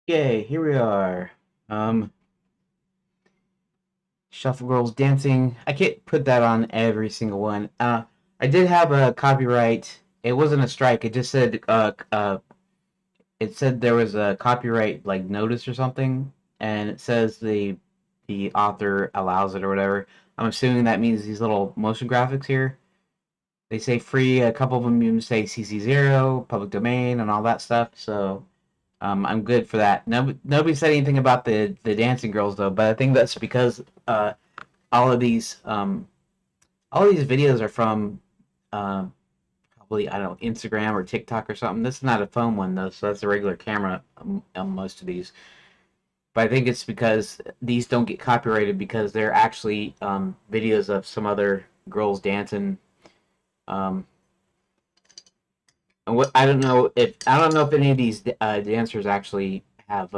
Yay, here we are. Um, Shuffle Girls Dancing. I can't put that on every single one. I did have a copyright. It wasn't a strike. It just said it said there was a copyright like notice or something, and it says the author allows it or whatever. I'm assuming that means these little motion graphics here. They say free. A couple of them even say CC0, public domain, and all that stuff. So I'm good for that. Nobody said anything about the dancing girls though, but I think that's because all of all of these videos are from uh, probably I don't know Instagram or TikTok or something. This is not a phone one though, so that's a regular camera on most of these. But I think it's because these don't get copyrighted because they're actually videos of some other girls dancing. Um, and what I don't know if any of these dancers actually have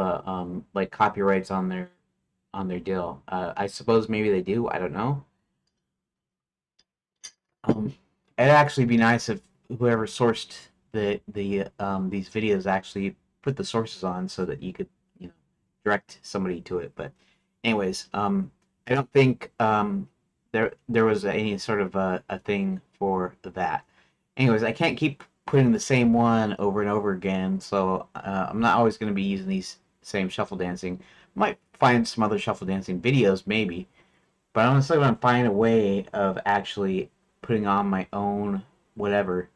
like copyrights on their deal. I suppose maybe they do. I don't know. Um, it'd actually be nice if whoever sourced these videos actually put the sources on so that you could direct somebody to it. But anyways, I don't think there was any sort of a thing for that. Anyways, I can't keep putting the same one over and over again, so I'm not always going to be using these same shuffle dancing. Might find some other shuffle dancing videos maybe, but honestly, I'm gonna find a way of actually putting on my own whatever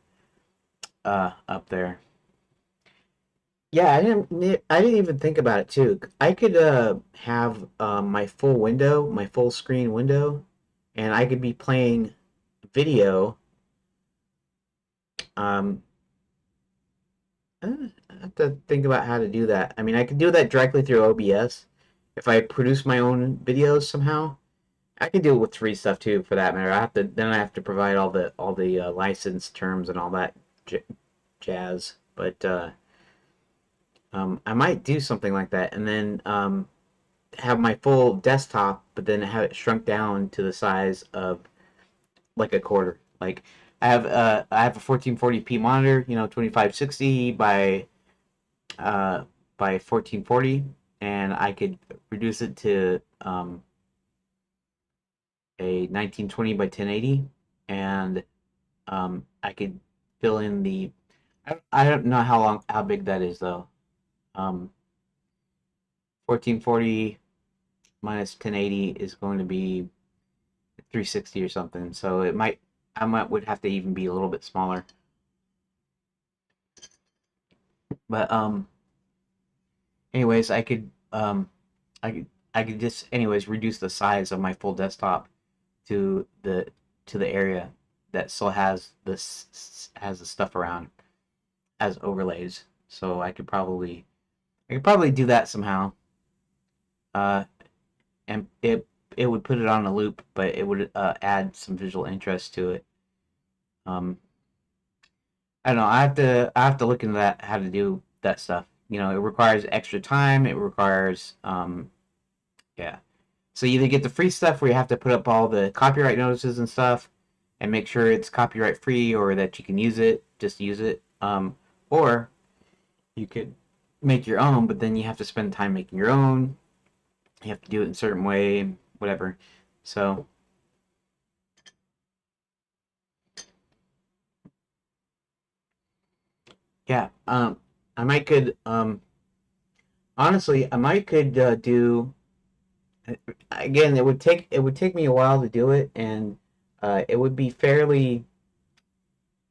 up there. Yeah, I didn't even think about it too. I could have my full window, my full screen window, and I could be playing video. Um, I have to think about how to do that. I mean, I could do that directly through OBS if I produce my own videos somehow. I can do it with free stuff too, for that matter. I have to provide all the license terms and all that j- jazz. But I might do something like that, and then have my full desktop, but then have it shrunk down to the size of like a quarter. Like I have a 1440p monitor, 2560 uh, by 1440, and I could reduce it to a 1920 by 1080, and I could fill in I don't know how big that is though. 1440 minus 1080 is going to be 360 or something. So I might would have to even be a little bit smaller. But anyways, I could just anyways reduce the size of my full desktop to the area that still has the stuff around as overlays. So I could probably do that somehow. Uh, and it would put it on a loop, but it would add some visual interest to it. Um, I don't know. I have to look into that how to do that stuff. It requires extra time. It requires yeah. So you either get the free stuff where you have to put up all the copyright notices and stuff, and make sure it's copyright free or that you can use it, just use it. Or you could make your own, but then you have to spend time making your own. You have to do it in a certain way, whatever. So yeah, I might could honestly I might could do again. It would take me a while to do it, and it would be fairly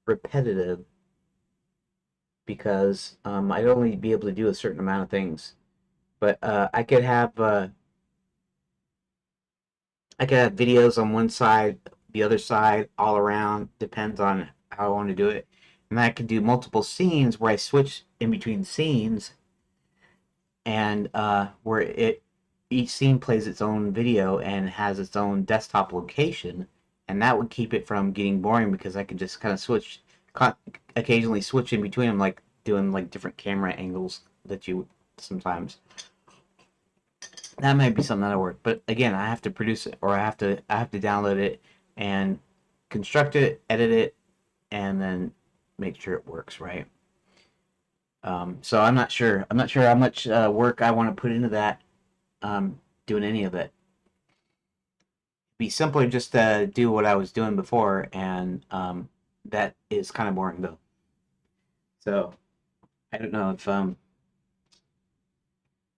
repetitive because I'd only be able to do a certain amount of things. But I could have videos on one side, the other side, all around. Depends on how I want to do it, and I could do multiple scenes where I switch in between scenes and where it each scene plays its own video and has its own desktop location, and that would keep it from getting boring because I could just kind of occasionally switch in between them, like doing like different camera angles that you sometimes. That might be something that'll work, but again, I have to produce it, or I have to download it and construct it, edit it, and then make sure it works right. So I'm not sure. I'm not sure how much work I want to put into that. Doing any of it. Be simpler just to do what I was doing before, and that is kind of boring though. So I don't know if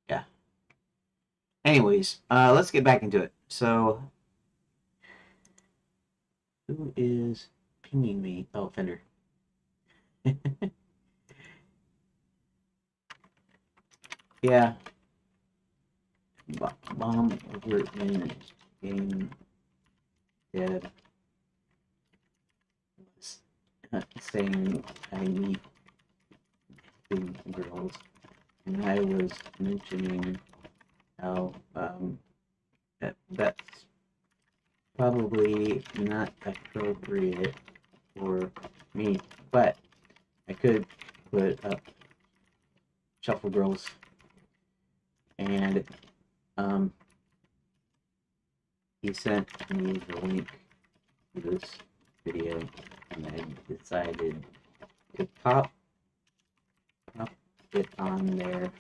yeah. Anyways, let's get back into it. So who is pinging me? Oh, Fender. Yeah, bomb over in game dead saying I need two girls, and I was mentioning how that's probably not appropriate for me, but I could put up Shuffle Girls, and um, he sent me the link to this video, and I decided to pop it on there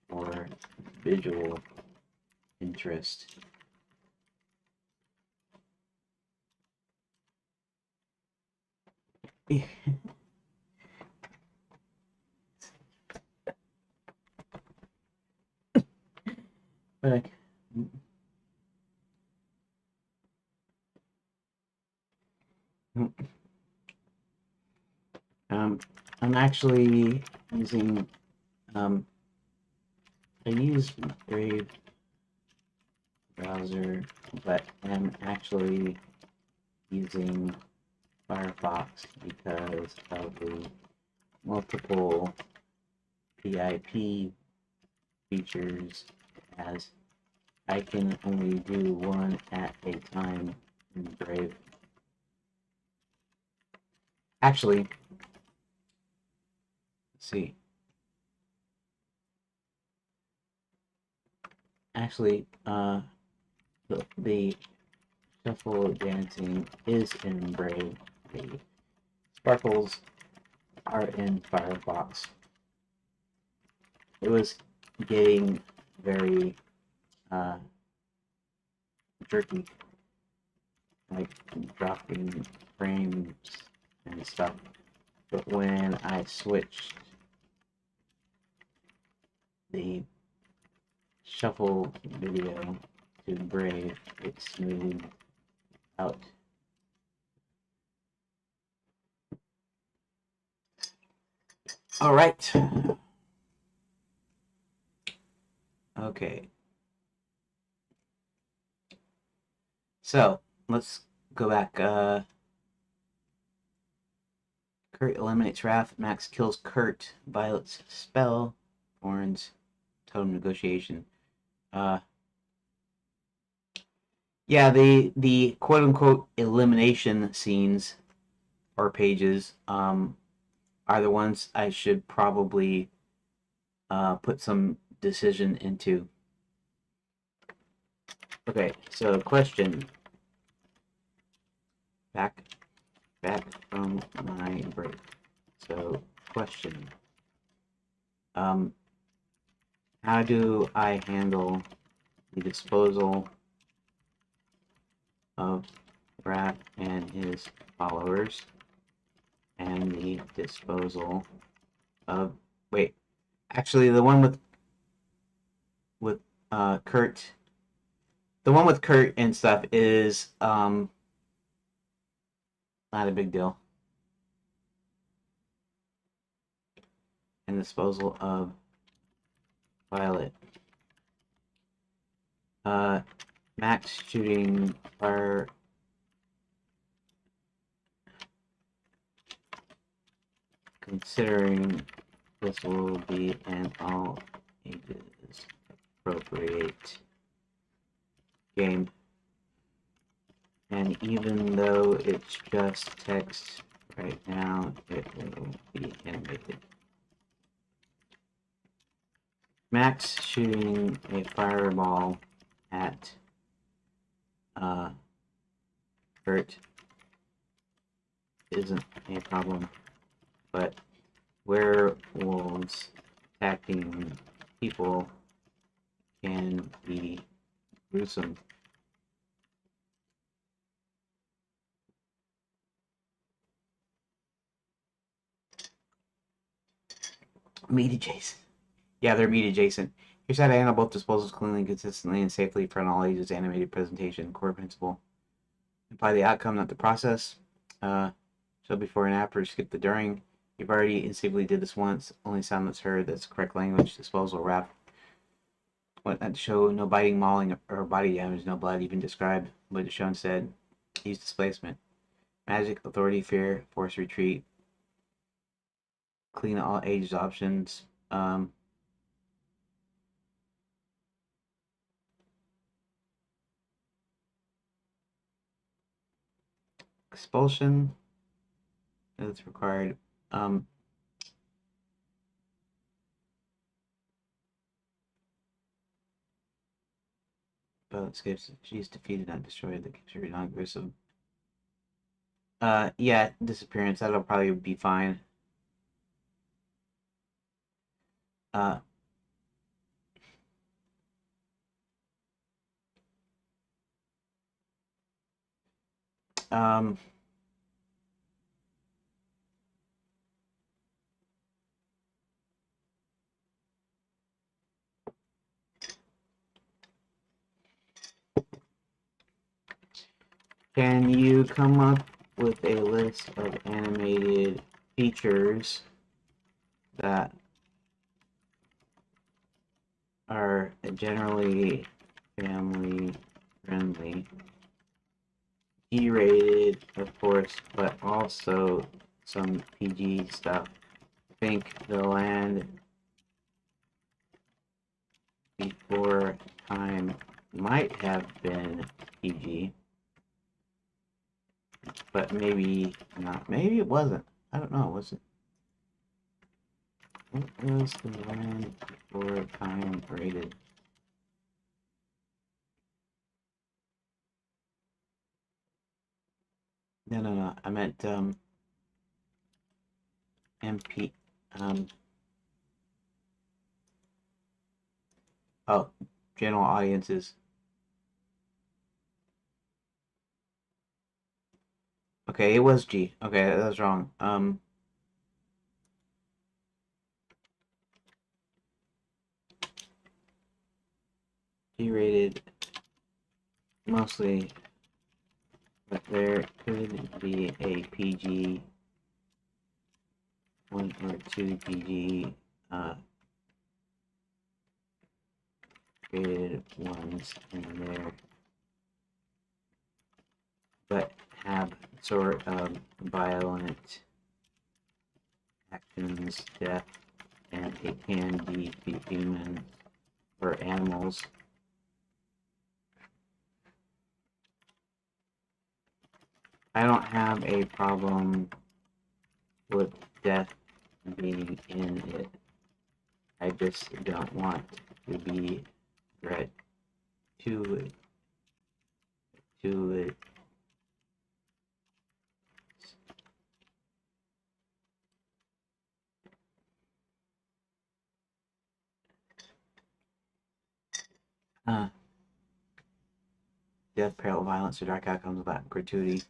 for visual interest. But um, I'm actually using I use Brave browser, but I'm actually using Firefox because of the multiple PIP features, as I can only do one at a time in Brave. Actually, let's see. Actually, the shuffle dancing is in Brave. The sparkles are in Firefox. It was getting very uh, jerky, like dropping frames and stuff. But when I switched the shuffle video to Brave, it smoothed out. All right. Okay. So let's go back. Kurt eliminates Wrath. Max kills Kurt. Violet's spell. Thorns. Totem negotiation. Uh, yeah, the quote unquote elimination scenes or pages are the ones I should probably put some decision into. Okay, so question. Back from my break. So question. Um, how do I handle the disposal of Rat and his followers, and the disposal of wait, actually the one with Kurt, the one with Kurt and stuff is not a big deal. And disposal of Violet. Max shooting fire. Considering this will be an all ages appropriate game, and even though it's just text right now, it will be animated. Max shooting a fireball at Kurt isn't a problem, but werewolves attacking people can be gruesome. Meat adjacent. Yeah, they're meat adjacent. Here's how to handle both disposals cleanly, consistently, and safely for an all ages animated presentation. Core principle. Apply the outcome, not the process. Show before and after, skip the during. You've already instinctively did this once. Only sound that's heard, that's correct language. Disposal, wrap. What not to show, no biting, mauling, or body damage, no blood even described. What to show instead. Use displacement. Magic, authority, fear, force retreat. Clean all ages options. Expulsion. That's required. Um, but escapes. She's defeated, not destroyed. That keeps her non-aggressive. Yeah, disappearance. That'll probably be fine. Uh, um, can you come up with a list of animated features that are generally family friendly? G-rated, of course, but also some PG stuff. I think the land before time might have been PG, but maybe not. Maybe it wasn't. I don't know. Was it? What was the land before time rated? No, no, no. I meant MP. Um. Oh, general audiences. Okay, it was G. Okay, that was wrong. G-rated mostly, but there could be a PG, one or two PG rated ones in there, but have sort of violent actions, death, and it can be human or animals. I don't have a problem with death being in it. I just don't want to be read to it. To it. Death, peril, violence, or dark outcomes without gratuity.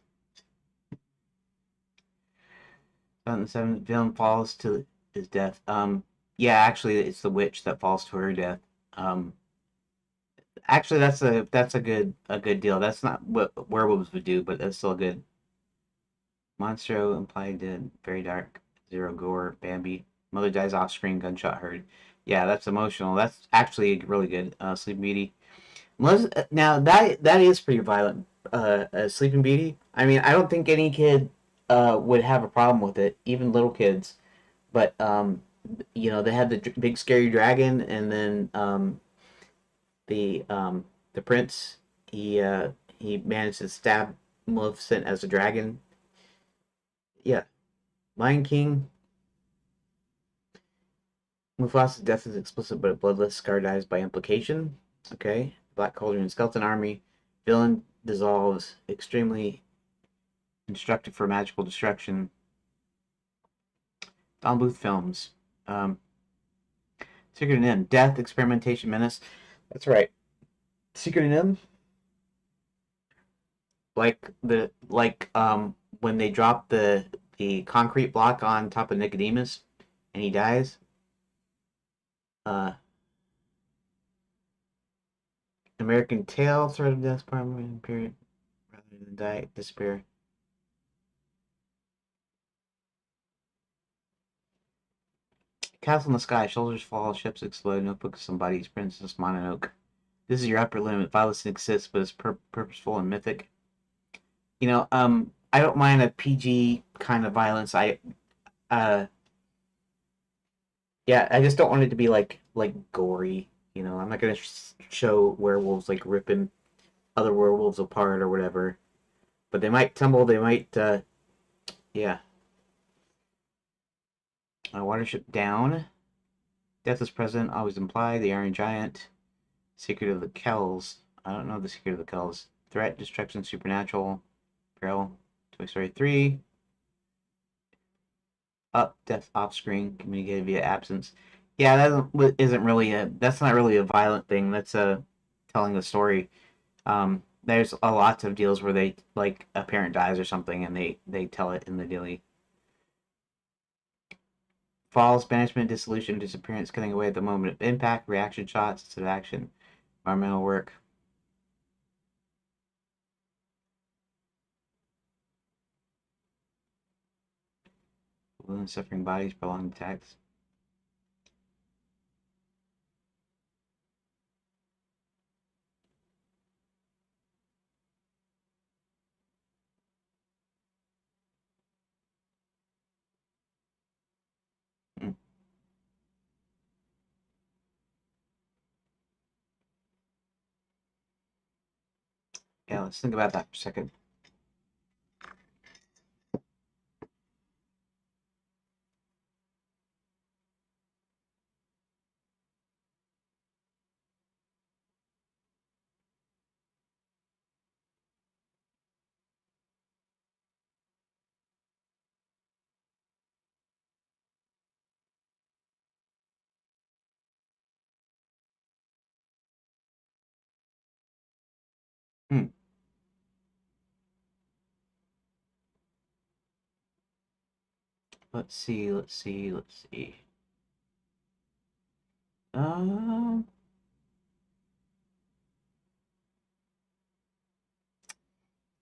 2007 villain falls to his death. Yeah, actually, it's the witch that falls to her death. Um, actually, that's a good deal. That's not what werewolves would do, but that's still good. Monstro implied dead, very dark, zero gore. Bambi, mother dies off screen, gunshot heard. Yeah, that's emotional. That's actually really good. Sleeping Beauty. Now that is pretty violent. Sleeping Beauty. I mean, I don't think any kid would have a problem with it, even little kids. But they had the big scary dragon, and then the prince. He managed to stab Maleficent as a dragon. Yeah, Lion King. Mufasa's death is explicit but bloodless. Scar dies by implication. Okay. Black Cauldron Skeleton Army. Villain dissolves. Extremely instructive for magical destruction. Don Bluth films. Um, Secret and M. Death, Experimentation, Menace. That's right. Secret and M. When they drop the concrete block on top of Nicodemus and he dies. Uh, American Tail, Threat of Death, Primary Period, rather than die, despair. Castle in the Sky, shoulders fall, ships explode, notebook of somebody's Princess Mononoke. This is your upper limit. Violence exists, but it's purposeful and mythic. I don't mind a PG kind of violence. Uh, yeah, I just don't want it to be like gory. I'm not gonna show werewolves like ripping other werewolves apart or whatever. But they might tumble. They might, yeah. Watership Down. Death is present, always implied. The Iron Giant. Secret of the Kells. I don't know the Secret of the Kells. Threat, Destruction, Supernatural. Peril. Toy Story 3. Up, Death off screen, communicated via absence. Yeah, that isn't really that's not really a violent thing. That's telling the story. There's a lots of deals where they like a parent dies or something and they tell it in the daily. Falls, banishment, dissolution, disappearance, cutting away at the moment of impact, reaction shots instead of action, environmental work. Wound, suffering bodies, prolonged attacks. Hmm. Yeah, let's think about that for a second. Hmm. Let's see, let's see, let's see. Um,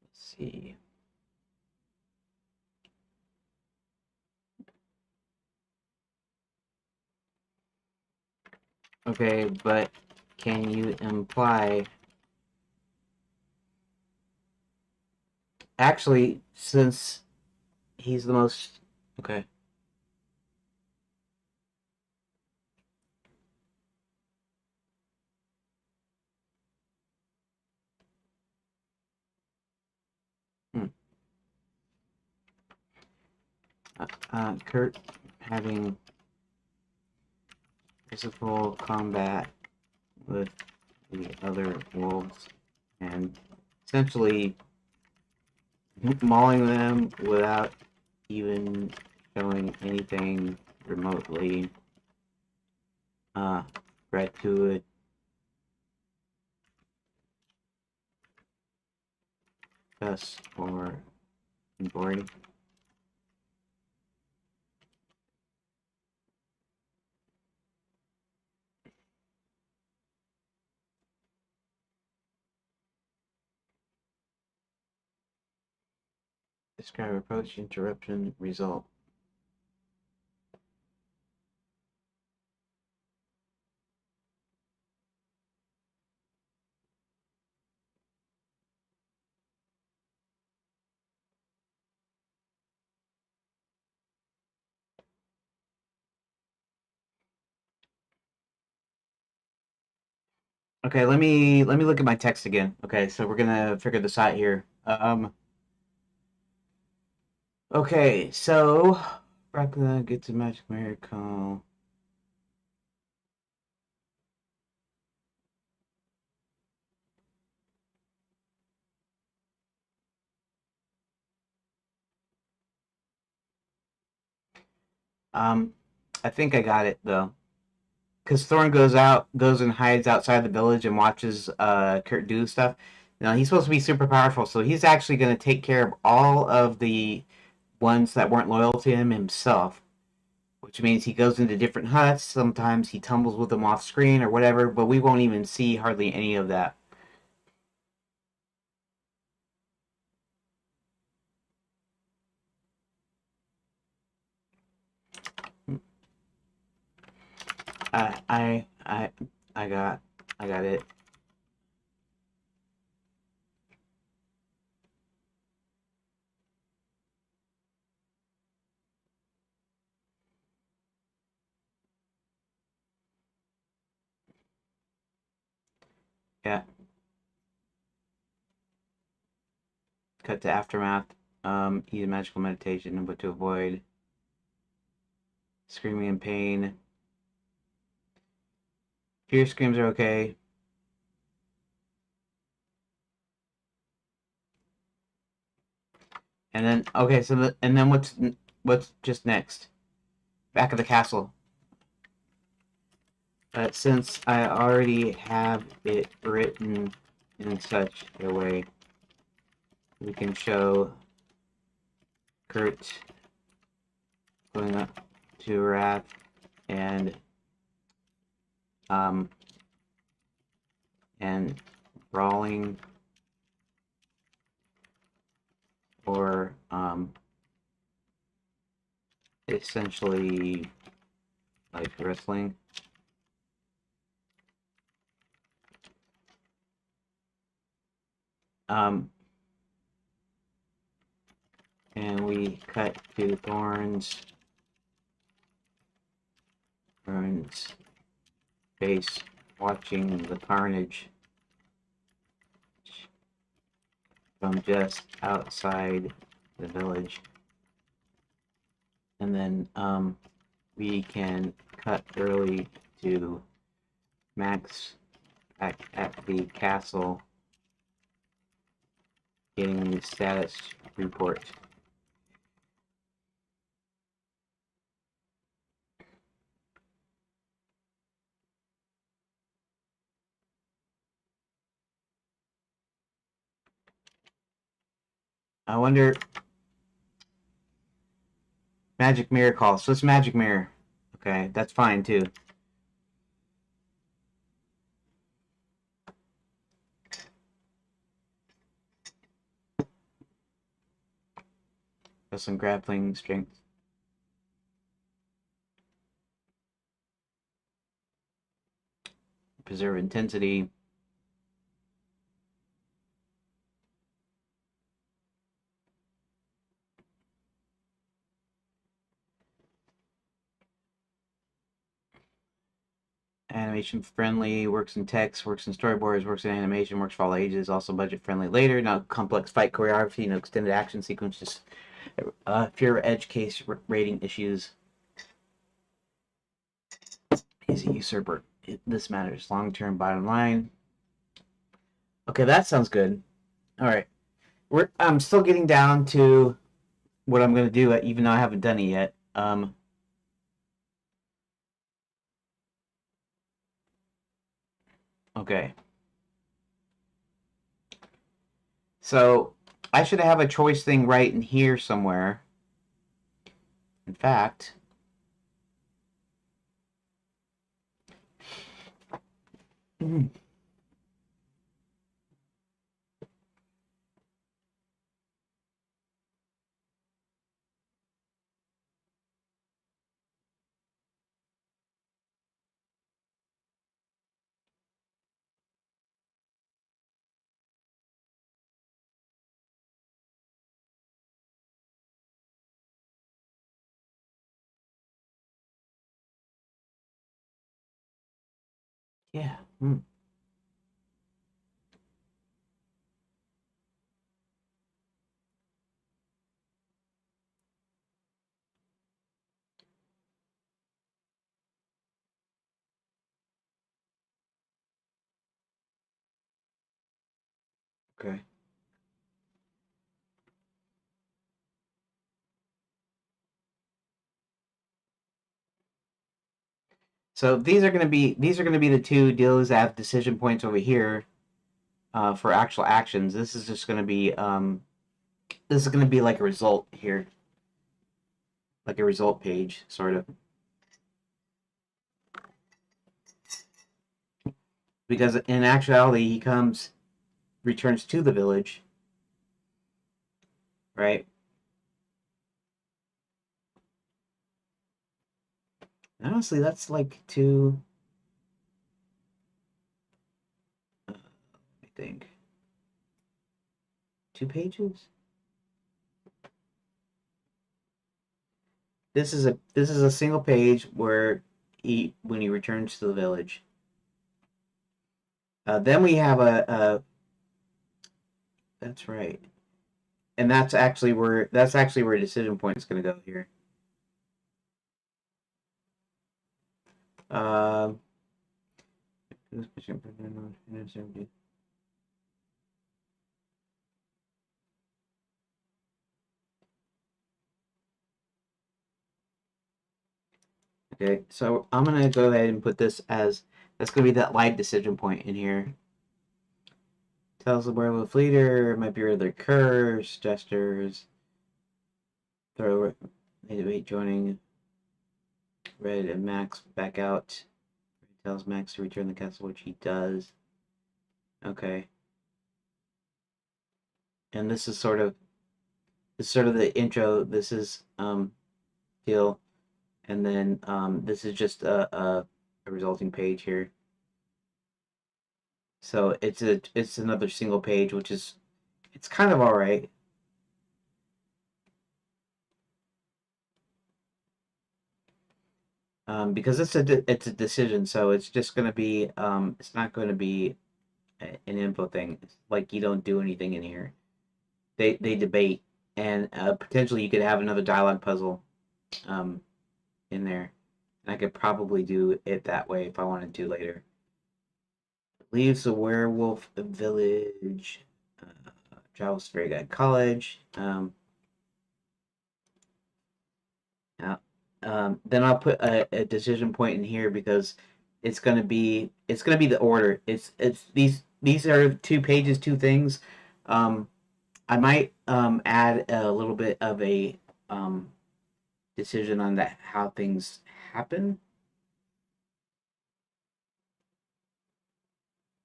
let's see. Okay, but can you imply? Actually, since he's the most. Okay. Hmm. Kurt having physical combat with the other wolves and essentially mauling them without even showing anything remotely uh, gratuitous or gory. Describe approach, interruption, result. Okay, let me look at my text again. Okay, so we're gonna figure this out here. Okay, so Dracula gets a magic miracle. Um, I think I got it though, because Thorn goes and hides outside the village and watches Kurt do stuff. Now he's supposed to be super powerful, so he's actually going to take care of all of the ones that weren't loyal to him himself. Which means he goes into different huts. Sometimes he tumbles with them off screen or whatever, but we won't even see hardly any of that. I I I I got I got it. Yeah. Cut to aftermath. Eat a magical meditation, but to avoid screaming in pain. Fear screams are okay. And then okay, so and then what's just next? Back of the castle. Since I already have it written in such a way, we can show Kurt going up to Wrath and um and brawling or essentially like wrestling. Um, and we cut to Thorn's face watching the carnage from just outside the village. And then we can cut early to Max at the castle getting the status report. I wonder, magic mirror call. So it's magic mirror. Okay, that's fine too. Got some grappling strength. Preserve intensity. Animation friendly, works in text, works in storyboards, works in animation, works for all ages, also budget friendly later. Now complex fight choreography, extended action sequences, fewer edge case rating issues. He's a usurper. This matters. Long term bottom line. Okay, that sounds good. All right. I'm still getting down to what I'm going to do, even though I haven't done it yet. Okay. So I should have a choice thing right in here somewhere. In fact, yeah. Okay. So these are gonna be the two deals that have decision points over here for actual actions. This is just gonna be like a result here, like a result page, sort of. Because in actuality, he returns to the village, right? Honestly, that's like two. I think 2 pages. This is a single page where when he returns to the village. Then we have a that's right, and that's actually where decision point is going to go here. Uh, okay, so I'm gonna go ahead and put this as that's gonna be that light decision point in here. Tells the werewolf leader, might be other curves, gestures, throw, debate joining, Red and Max back out. Tells Max to return the castle, which he does. Okay. And this is sort of the intro. This is deal, and then this is just a resulting page here. So it's another single page, which is it's kind of all right. Because it's a decision, so it's just gonna be it's not going to be an info thing. It's like you don't do anything in here. They debate, and potentially you could have another dialogue puzzle um, in there, and I could probably do it that way if I wanted to later. Leaves the werewolf village. Travels to Fairy Guide College. Yeah. Then I'll put a decision point in here because it's gonna be the order. It's these are 2 pages, 2 things. Um, I might add a little bit of a decision on that how things happen.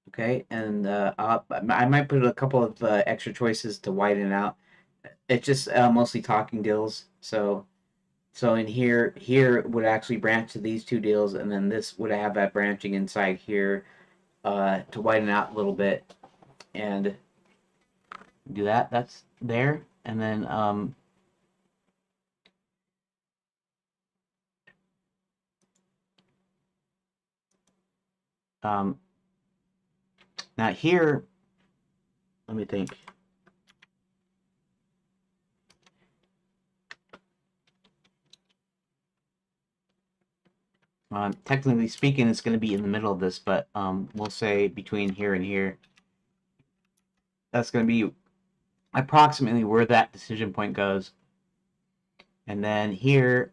Okay, and I might put a couple of extra choices to widen it out. It's just mostly talking deals. So in here would actually branch to these 2 deals, and then this would have that branching inside here to widen out a little bit and do that. That's there, and then um, now here, let me think. Technically speaking, it's going to be in the middle of this, but we'll say between here and here. That's going to be approximately where that decision point goes. And then here,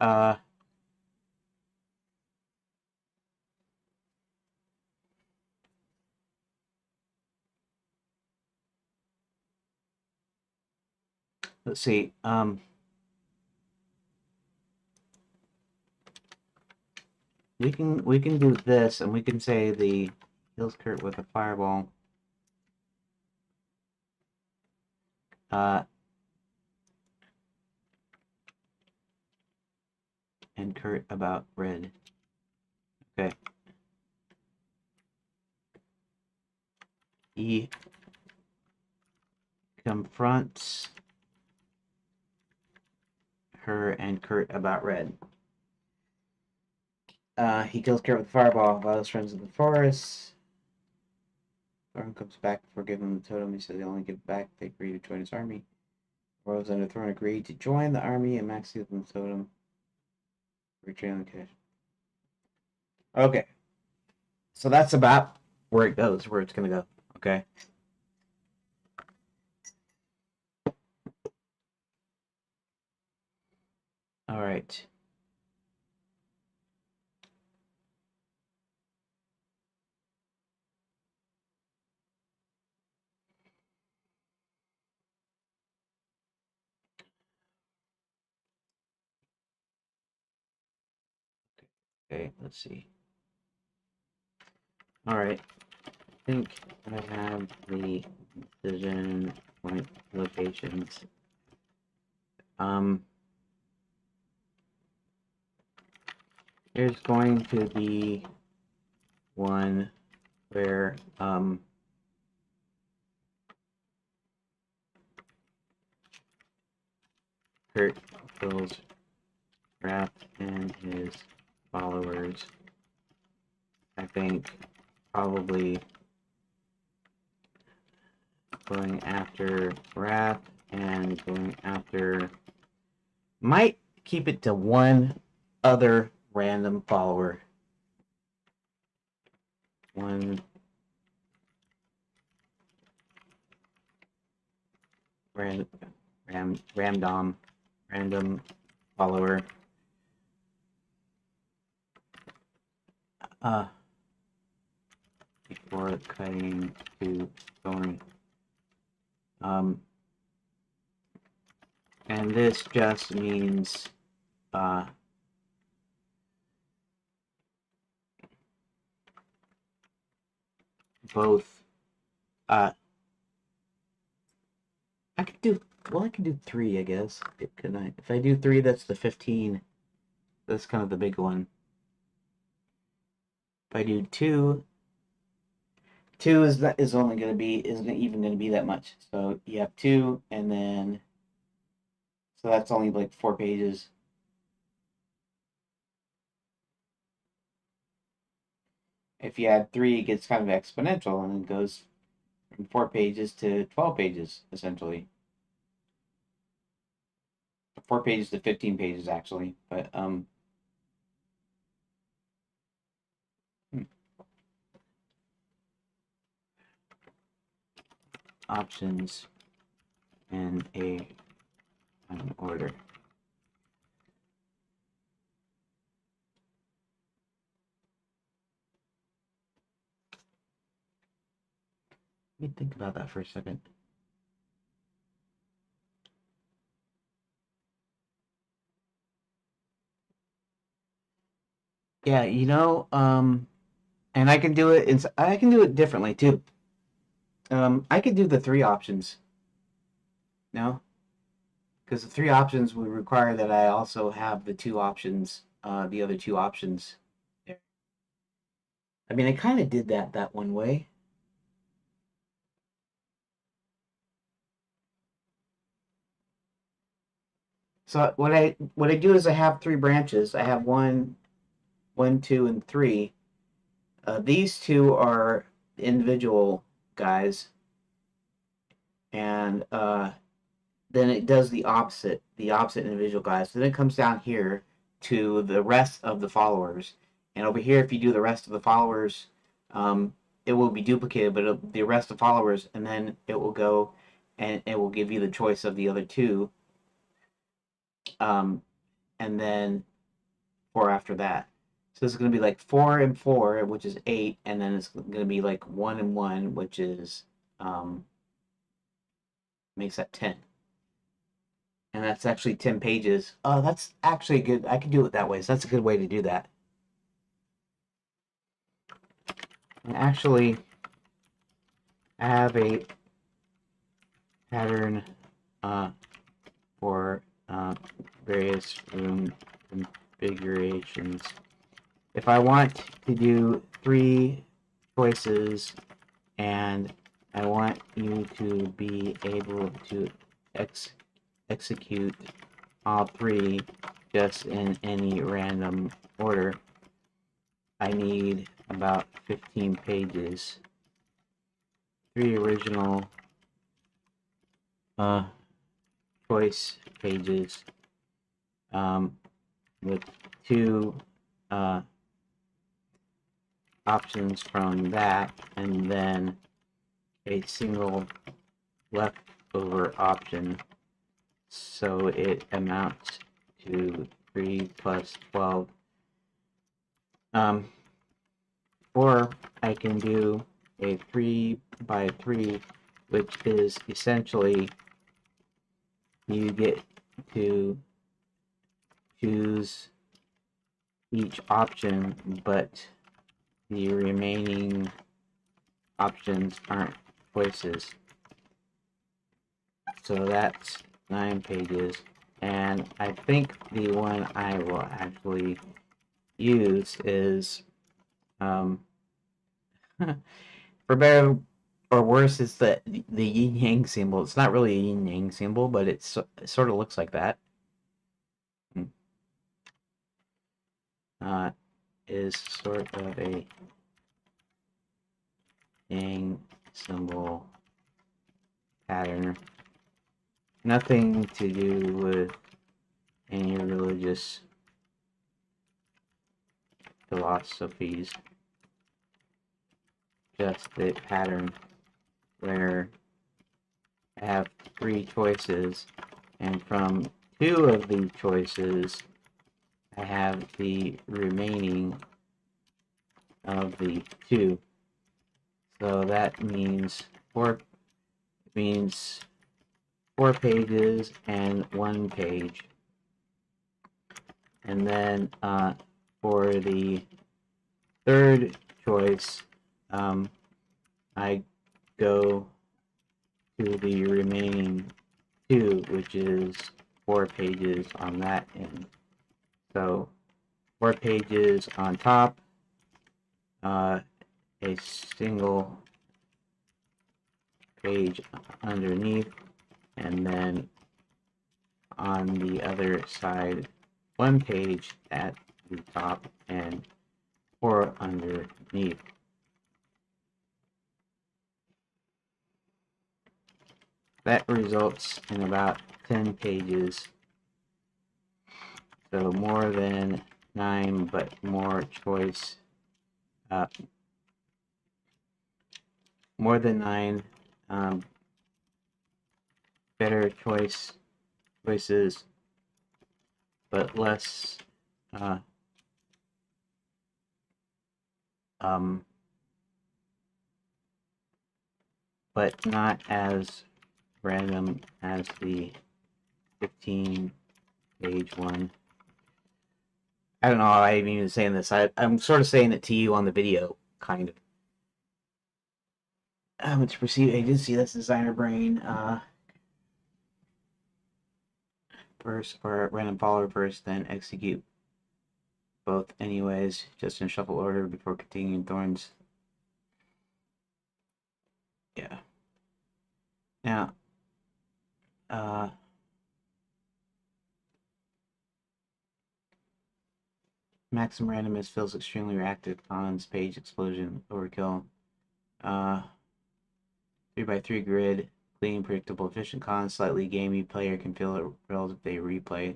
let's see. We can do this, and we can say the kills Kurt with a fireball. Uh, and Kurt about red. Okay. He confronts her and Kurt about red. He kills Kurt with a fireball while his friends in the forest. Thorin comes back before giving him the totem. He says he'll only give it back. They agree to join his army. Rose under Thorin agreed to join the army, and Max gives him the totem. Return the cash. Okay. So that's about where it goes, where it's gonna go. Okay. All right. Okay, let's see. All right, I think I have the decision point locations. There's going to be one where Kurt kills Wrath and his followers. I think probably going after Wrath and going after... Might keep it to one other random follower. One random follower. Before cutting to going. And this just means both. I could do, well, I can do 3, I guess. Could I? If I do 3, that's the 15. That's kind of the big one. If I do 2, 2 is only going to be, isn't even going to be that much. So you have 2, and then, so that's only like 4 pages. If you add 3, it gets kind of exponential, and it goes from 4 pages to 12 pages, essentially. 4 pages to 15 pages, actually. But, options in a order. Let me think about that for a second. Yeah, and I can do it. I can do it differently too. I could do the 3 options. No, because the 3 options would require that I also have the 2 options, the other 2 options. I mean, I kind of did that one way. So what I do is I have 3 branches. I have 1, 2, and 3. These 2 are individual guys, and then it does the opposite individual guys. So then it comes down here to the rest of the followers, and over here, if you do the rest of the followers, it will be duplicated, but the rest of followers, and then it will go, and it will give you the choice of the other 2, and then 4 after that. So it's going to be like 4 and 4, which is 8, and then it's going to be like 1 and 1, which is makes that 10. And that's actually 10 pages. Oh, that's actually good. I can do it that way. So that's a good way to do that. And actually, I have a pattern for various room configurations. If I want to do 3 choices and I want you to be able to execute all 3 just in any random order, I need about 15 pages. 3 original choice pages with 2 options from that, and then a single leftover option, so it amounts to 3 plus 12. Or I can do a 3 by 3, which is essentially you get to choose each option, but the remaining options aren't choices. So that's 9 pages. And I think the one I will actually use is, for better or worse, it's the yin yang symbol. It's not really a yin yang symbol, but it sort of looks like that. Is sort of a yang symbol pattern. Nothing to do with any religious philosophies. Just a pattern where I have 3 choices, and from 2 of the choices, I have the remaining of the 2. So that means 4 pages and 1 page. And then for the third choice, I go to the remaining 2, which is 4 pages on that end. So 4 pages on top, a single page underneath, and then on the other side, 1 page at the top and 4 underneath. That results in about 10 pages. So more than 9, but more choice. More than 9, better choices, but less but not as random as the 15-page one. I don't know how I'm even saying this. I'm sort of saying it to you on the video, kind of. To proceed agency, that's designer brain. First, or random follower first, then execute both anyways, just in shuffle order before continuing thorns. Yeah. Now, maximum randomness feels extremely reactive. Cons, page explosion, overkill. 3x3 grid, clean, predictable, efficient. Cons, slightly gamey. Player can feel it relative to replay.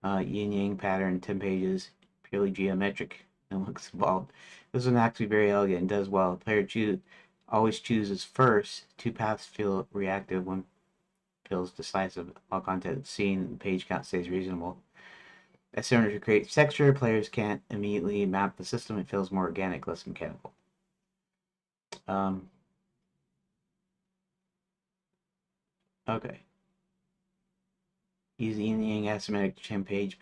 Yin yang pattern, 10 pages, purely geometric, and looks involved. This one actually very elegant and does well. Player always chooses first. 2 paths feel reactive, 1 feels decisive. All content seen, the page count stays reasonable. As soon as you create texture, players can't immediately map the system. It feels more organic, less mechanical. Okay. Use the yin yang asymmetric 10 page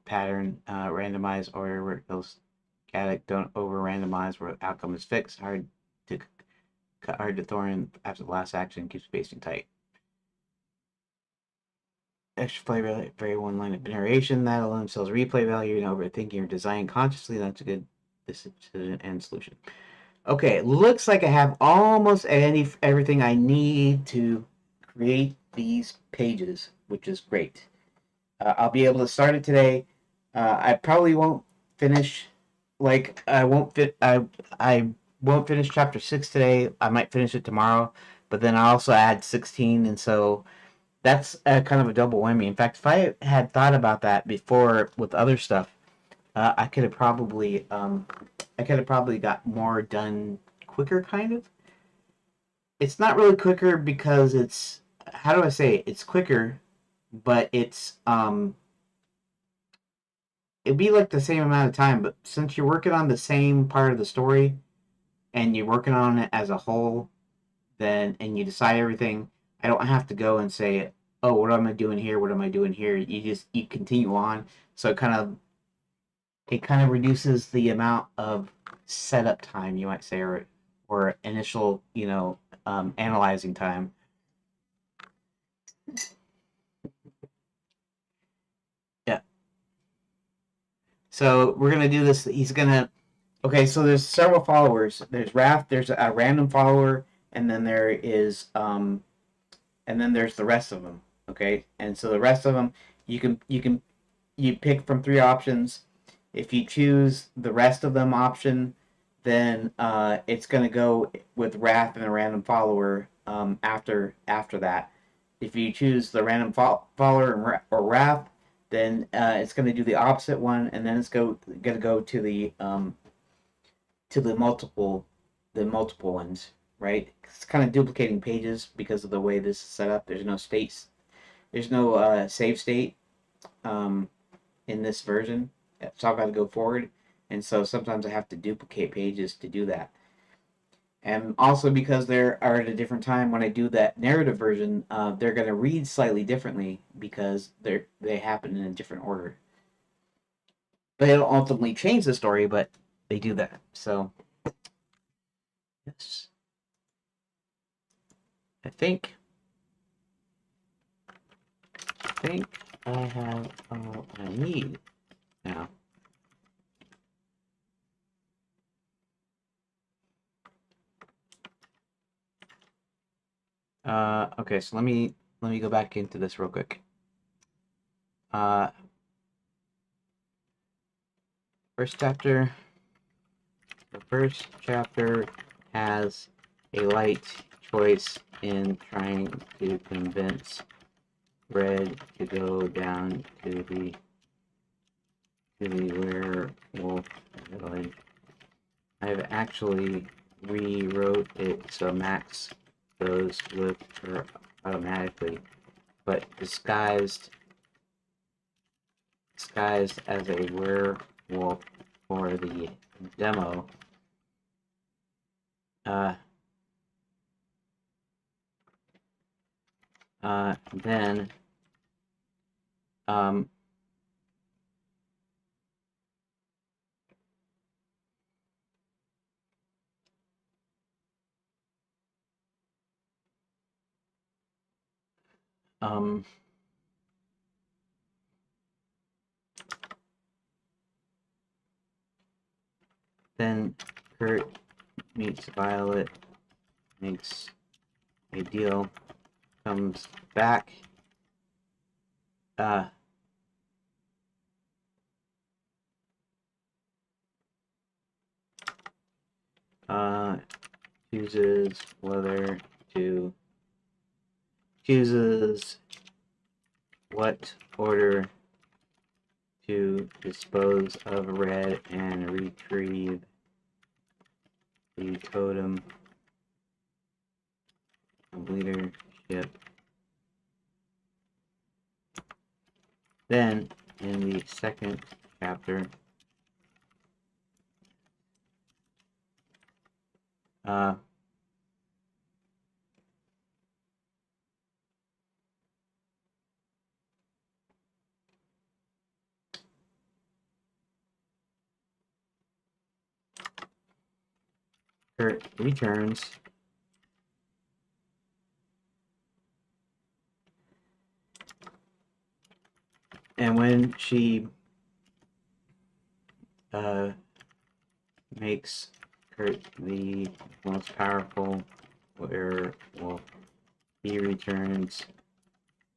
pattern, randomize order where it feels chaotic. Don't over randomize where the outcome is fixed. Hard to thorn after the last action, keep spacing tight. Extra flavor, very one line of narration. That alone sells replay value and overthinking or design consciously. That's a good decision and solution. Okay, looks like I have almost everything I need to create these pages, which is great. I'll be able to start it today. I probably won't finish. Like I won't fit. I won't finish chapter 6 today. I might finish it tomorrow, but then I also add 16, and so that's kind of a double whammy. In fact, if I had thought about that before with other stuff, I could have probably got more done quicker. Kind of. It's not really quicker because it's, how do I say it? It's quicker, but it'd be like the same amount of time. But since you're working on the same part of the story and you're working on it as a whole, then and you decide everything, I don't have to go and say, oh, what am I doing here? What am I doing here? You continue on. So it kind of reduces the amount of setup time, you might say, or initial, analyzing time. Yeah. So we're gonna do this. He's gonna. Okay, so there's several followers. There's Raph. There's a random follower, and then there's the rest of them. Okay, and so the rest of them, you pick from three options. If you choose the rest of them option, then it's going to go with Wrath and a random follower after that. If you choose the random follower or Wrath, then it's going to do the opposite one, and then it's going to go to the multiple ones, right? It's kind of duplicating pages because of the way this is set up. There's no states. There's no save state um, in this version, so I've got to go forward, and so sometimes I have to duplicate pages to do that. And also because they are at a different time when I do that narrative version, they're going to read slightly differently because they happen in a different order. They don't ultimately change the story, but they do that. So yes, I think I have all I need now. Okay, so let me go back into this real quick. Uh, first chapter. The first chapter has a light choice in trying to convince Red to go down to the werewolf village. I've actually rewrote it so Max goes with her automatically, but disguised as a werewolf for the demo. Uh, then um, um, then Kurt meets Violet, makes a deal, comes back, uh, uh, chooses what order to dispose of Red and retrieve the totem of leadership. Then, in the second chapter, uh, Kurt returns and when she makes Kurt the most powerful werewolf, he returns.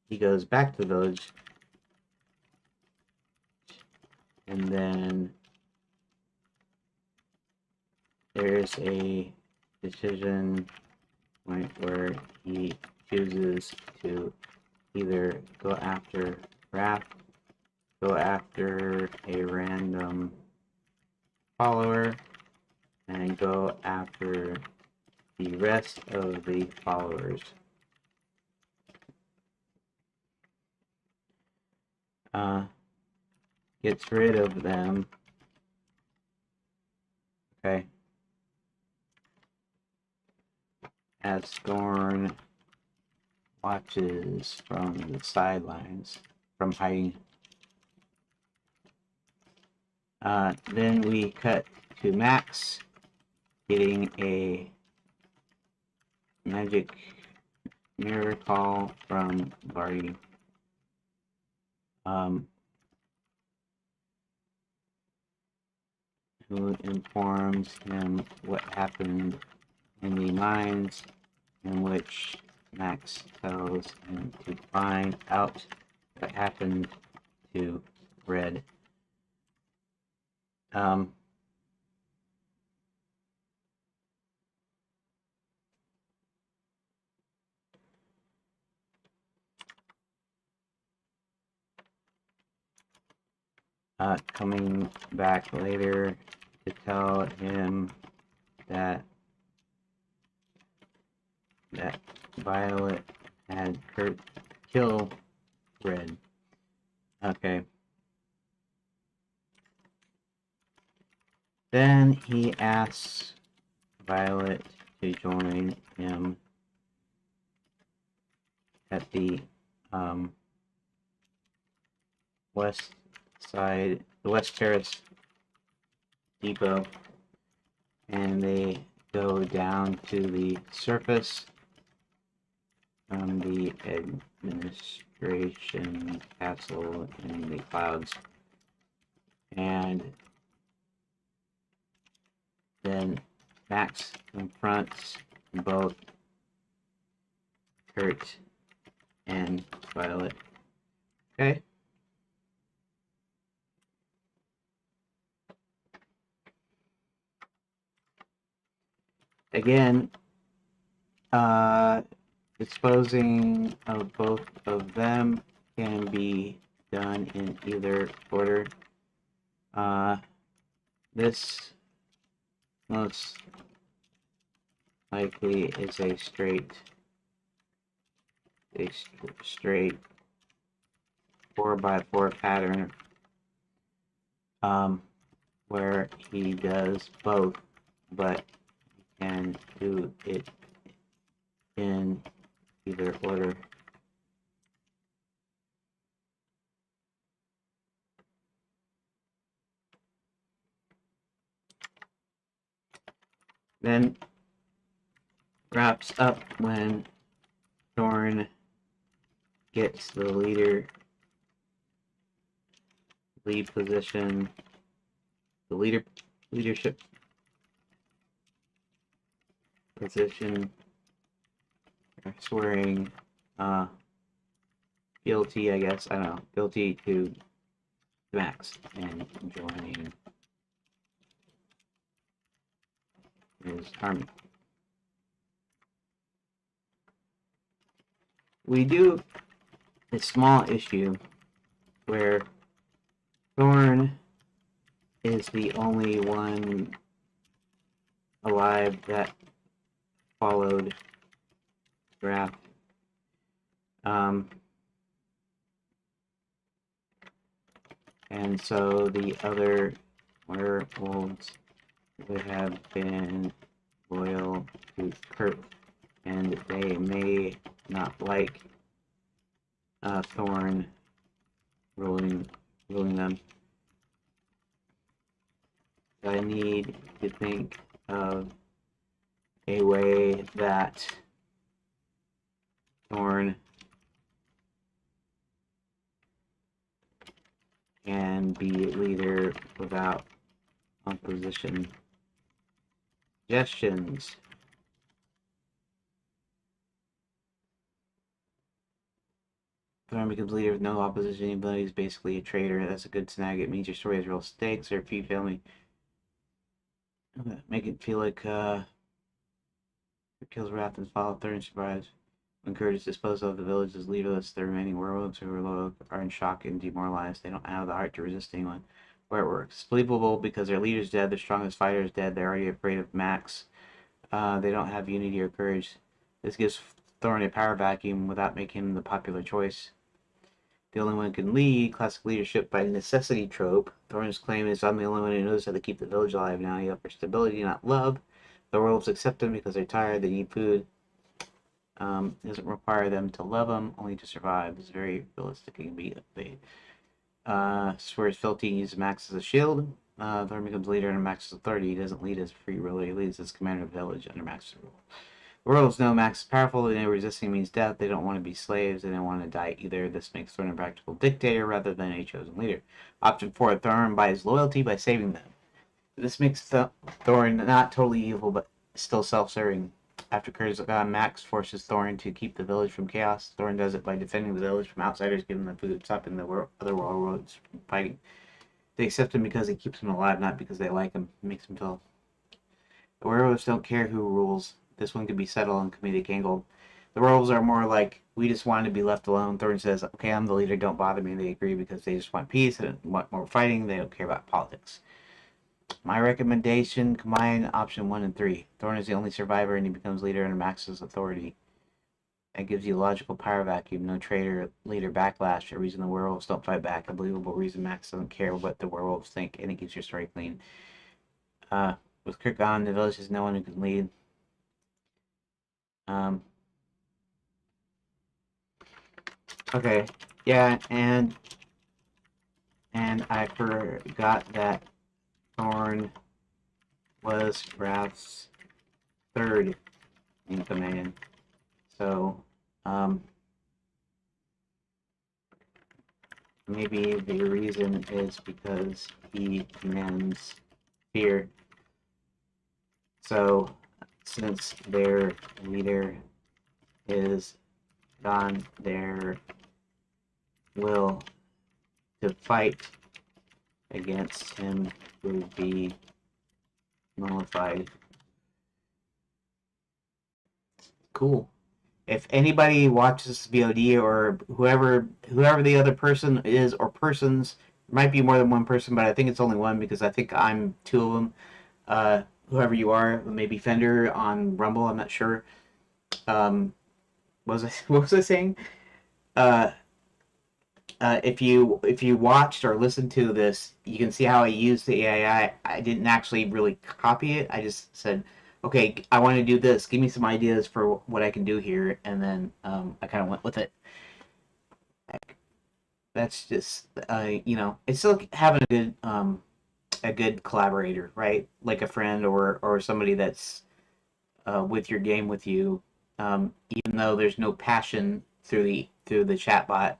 He goes back to the village, and then there's a decision point where he chooses to either go after Wrath, go after a random follower, and go after the rest of the followers. Gets rid of them. Okay. As Thorn watches from the sidelines, from hiding. Then we cut to Max getting a magic mirror call from Barty. Who informs him what happened in the mines, in which Max tells him to find out what happened to Red. Coming back later to tell him that Violet had killed Red. Okay. Then he asks Violet to join him at the West Terrace depot, and they go down to the surface from the administration castle in the clouds, and then Max confronts both Kurt and Violet. Okay. Again, disposing of both of them can be done in either order. This most likely is a straight 4x4 pattern, where he does both, but he can do it in either order. Then wraps up when Thorn gets the lead position, the leadership position, swearing guilty, I guess, I don't know, guilty to Max and joining his army. We do a small issue where Thorn is the only one alive that followed draft. And so the other werewolves would have been loyal to Kurt, and they may not like Thorn ruling them. I need to think of a way that Thorn can be leader without opposition. Suggestions. Thorn becomes leader with no opposition ability is basically a traitor. That's a good snag. It means your story has real stakes, or if you fail me, make it feel like kills Wrath and follow Thorn survives. When Kurt is disposed of, the village is leaderless. The remaining werewolves who are loyal are in shock and demoralized. They don't have the heart to resist anyone. Where it works. It's believable because their leader's dead, their strongest fighter is dead, they're already afraid of Max. They don't have unity or courage. This gives Thorn a power vacuum without making him the popular choice. The only one who can lead, classic leadership by necessity trope. Thorn's claim is, I'm the only one who knows how to keep the village alive now. He offers stability, not love. The werewolves accept him because they're tired, they need food. Doesn't require them to love him, only to survive. It's very realistic. It can be swears filthy and uses Max as a shield. Thorn becomes leader under Max's authority. He doesn't lead as free ruler, he leads as commander of the village under Max's rule. The worlds know Max is powerful, they know resisting means death, they don't want to be slaves, they don't want to die either. This makes Thorn a practical dictator rather than a chosen leader. Option 4, Thorn buys loyalty by saving them. This makes Thorn not totally evil, but still self-serving. After Curse Max forces Thorn to keep the village from chaos. Thorn does it by defending the village from outsiders, giving them food, stopping the other worlds from fighting. They accept him because he keeps them alive, not because they like him. It makes him feel. The werewolves don't care who rules. This one could be settled on comedic angle. The werewolves are more like, we just want to be left alone. Thorn says, okay, I'm the leader, don't bother me. They agree because they just want peace and want more fighting. They don't care about politics. My recommendation, combine option 1 and 3. Thorn is the only survivor and he becomes leader under Max's authority. That gives you a logical power vacuum, no traitor, leader backlash, a reason the werewolves don't fight back, a believable reason Max doesn't care what the werewolves think, and it keeps your story clean. With Kirk gone, the village has no one who can lead. Okay, yeah, and I forgot that Thorn was Wrath's third in command. So, maybe the reason is because he commands fear. So, since their leader is gone, their will to fight against him would be nullified. Cool. If anybody watches VOD or whoever the other person is or persons, might be more than one person, but I think it's only one because I think I'm two of them. Whoever you are, maybe Fender on Rumble, I'm not sure. What was I saying? Uh, if you watched or listened to this, you can see how I used the AI. I didn't actually really copy it. I just said, okay, I want to do this. Give me some ideas for what I can do here, and then I kind of went with it. That's just it's still having a good collaborator, right? Like a friend or somebody that's with your game with you. Even though there's no passion through the chat bot,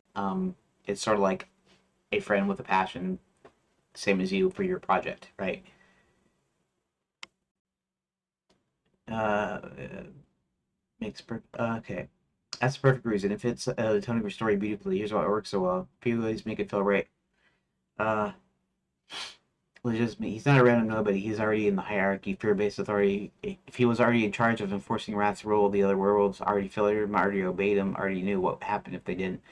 it's sort of like a friend with a passion, same as you for your project, right? Uh, okay. That's the perfect reason. It fits the tone of your story beautifully. Here's why it works so well. People always make it feel right. Uh, he's not a random nobody. He's already in the hierarchy, fear-based authority. If he was already in charge of enforcing Wrath's rule, the other werewolves already filleted him, already obeyed him, already knew what would happen if they didn't.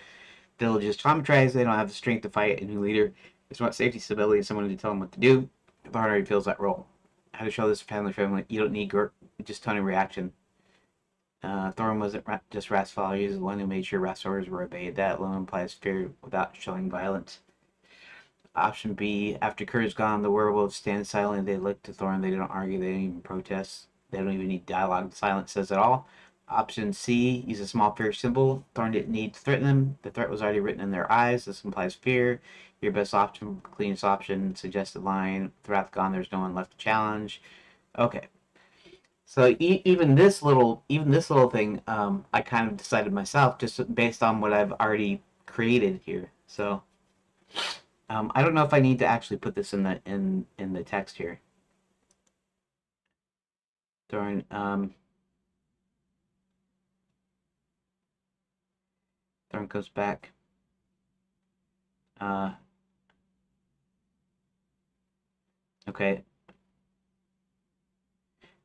They'll just traumatized. They don't have the strength to fight a new leader. They just want safety, stability, and someone to tell them what to do. The already feels that role. How to show this family. You don't need just tone of reaction. Thorin wasn't just Rat's follower. He was the one who made sure Rat's orders were obeyed. That alone implies fear without showing violence. Option B, after Kurt's gone, the werewolves stand silent. They look to Thorin. They don't argue. They don't even protest. They don't even need dialogue. The silence says it all. Option C, use a small fear symbol. Thorin didn't need to threaten them. The threat was already written in their eyes. This implies fear. Your best option, cleanest option, suggested line. With Wrath gone, there's no one left to challenge. Okay. So even this little thing, I kind of decided myself just based on what I've already created here. So I don't know if I need to actually put this in the text here. During Thorn goes back. Okay.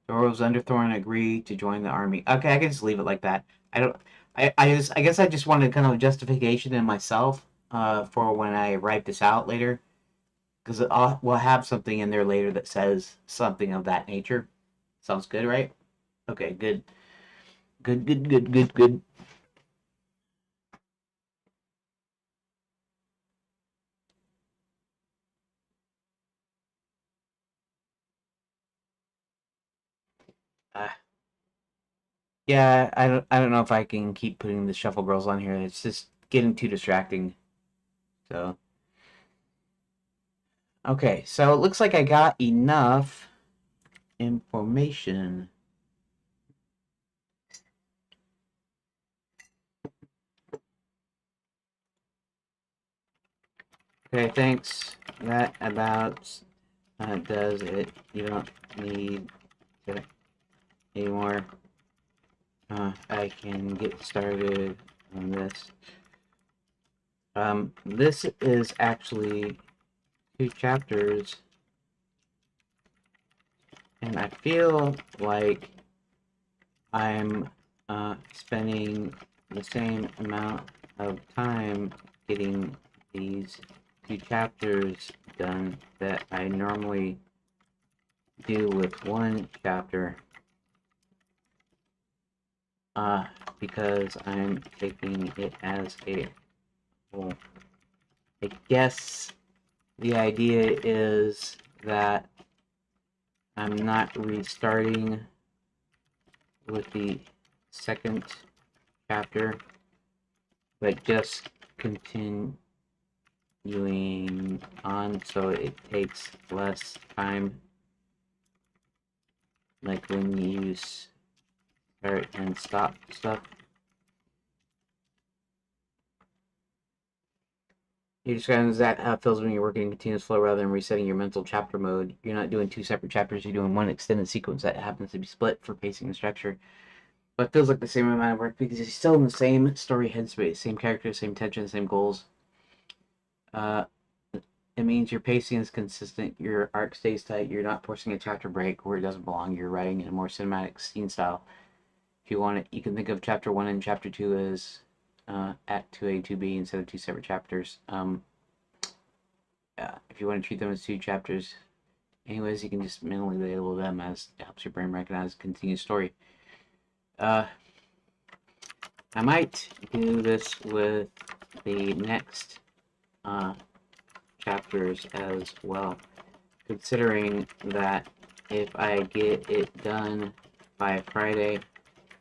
The Orals under Thorn agree to join the army. Okay, I can just leave it like that. I don't. I guess I just wanted kind of a justification in myself for when I write this out later, because we'll have something in there later that says something of that nature. Sounds good, right? Okay, good. Good. Uh, yeah, I don't know if I can keep putting the Shuffle Girls on here. It's just getting too distracting. So, Okay, so it looks like I got enough information. Okay, thanks. That about does it. You don't need to anymore. I can get started on this. This is actually 2 chapters, and I feel like I'm spending the same amount of time getting these 2 chapters done that I normally do with 1 chapter, uh, because I'm taking it as a whole. I guess the idea is that I'm not restarting with the second chapter, but just continuing on so it takes less time, like when you start and stop stuff. You describes that how it feels when you're working in continuous flow rather than resetting your mental chapter mode. You're not doing 2 separate chapters, you're doing one extended sequence that happens to be split for pacing and structure. But it feels like the same amount of work because you're still in the same story headspace, same characters, same tension, same goals. Uh, it means your pacing is consistent, your arc stays tight, you're not forcing a chapter break where it doesn't belong, you're writing in a more cinematic scene style. If you want it, you can think of chapter 1 and chapter 2 as Act 2A, 2B instead of 2 separate chapters. If you want to treat them as 2 chapters, anyways, you can just mentally label them as it helps your brain recognize a continuous story. Uh, I might do this with the next uh, chapters as well, considering that if I get it done by Friday,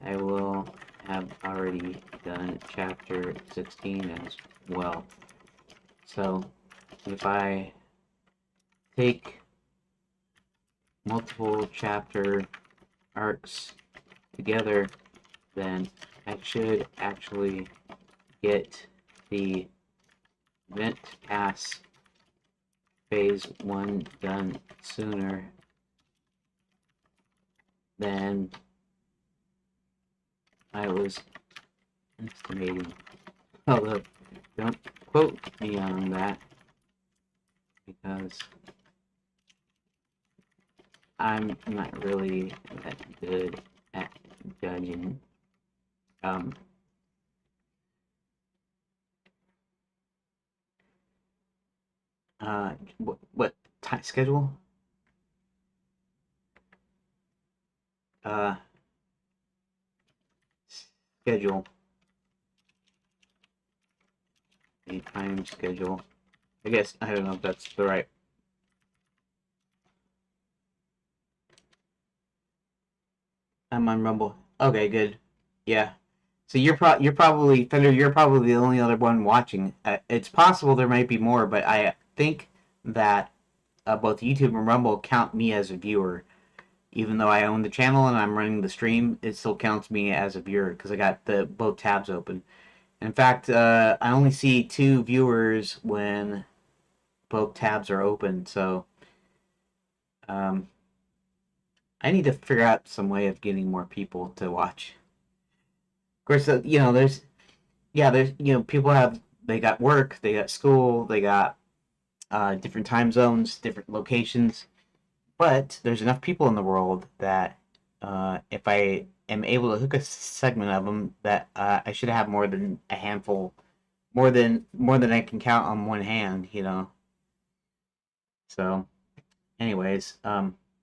I will have already done chapter 16 as well. So if I take multiple chapter arcs together, then I should actually get the Vent Pass Phase 1 done sooner than I was estimating. Although, don't quote me on that, because I'm not really that good at judging. Um, what time schedule? Uh, schedule. A time schedule. I guess, I don't know if that's the right. I'm on Rumble. Okay, good. Yeah. So you're probably Thunder. You're probably the only other one watching. It's possible there might be more, but I think that both YouTube and Rumble count me as a viewer. Even though I own the channel and I'm running the stream, it still counts me as a viewer because I got the both tabs open. In fact, I only see 2 viewers when both tabs are open. So um, I need to figure out some way of getting more people to watch. Of course, there's there's people have they got work, they got school, they got different time zones, different locations. But there's enough people in the world that if I am able to hook a segment of them, that I should have more than a handful, more than I can count on one hand. So, anyways,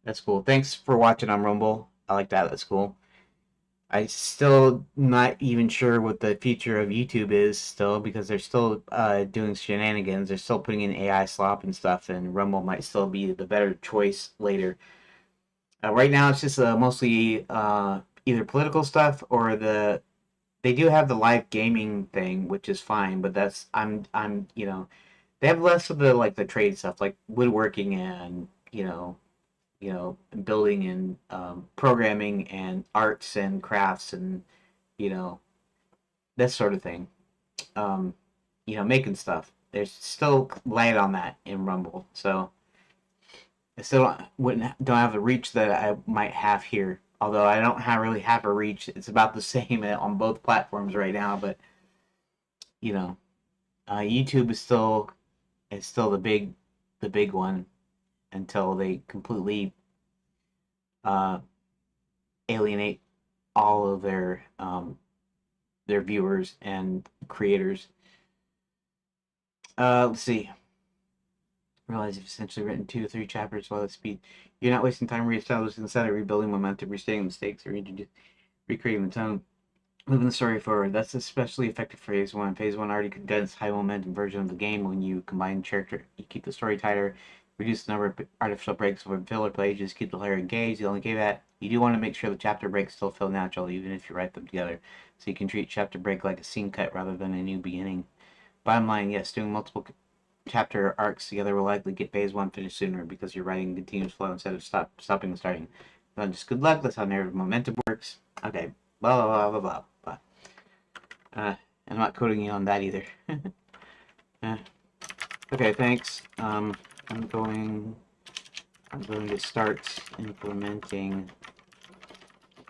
that's cool. Thanks for watching on Rumble. I like that. That's cool. I still not even sure what the future of YouTube is still because they're still doing shenanigans. They're still putting in AI slop and stuff, and Rumble might still be the better choice later. Right now, it's just mostly either political stuff or they do have the live gaming thing, which is fine, but that's I'm They have less of the like the trade stuff, like woodworking and building and programming and arts and crafts and you know that sort of thing. Um, making stuff. There's still light on that in Rumble, so I still don't have the reach that I might have here. Although I don't really have a reach, it's about the same on both platforms right now. But you know, YouTube is still the big one until they completely uh, alienate all of their viewers and creators. Let's see. Realize you've essentially written 2 or 3 chapters while at speed. You're not wasting time reestablishing the set, rebuilding momentum, restating mistakes, or recreating the tone. Moving the story forward. That's especially effective for Phase 1. Phase 1 already condensed high momentum version of the game. When you combine character, you keep the story tighter, reduce the number of artificial breaks or filler pages, keep the player engaged. You only gave that. You do want to make sure the chapter breaks still feel natural, even if you write them together. So you can treat chapter break like a scene cut rather than a new beginning. Bottom line, yes, doing multiple chapter arcs together will likely get Phase 1 finished sooner because you're writing continuous flow instead of stopping and starting. Just good luck. That's how narrative momentum works. Okay. Blah, blah, blah, blah, blah. I'm not coding you on that either. uh, okay, thanks. I'm going to start implementing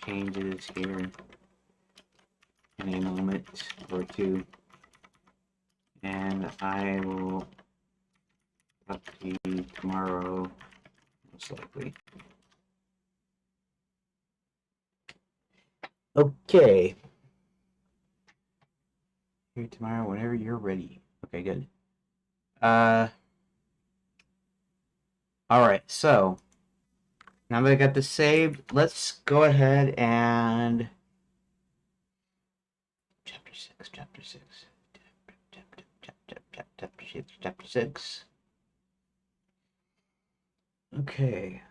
changes here in a moment or two, and I will talk to you tomorrow, most likely. Okay. Here tomorrow whenever you're ready. Okay, good. All right, so now that I got this saved, let's go ahead and chapter 6, chapter 6, chapter 6. Okay.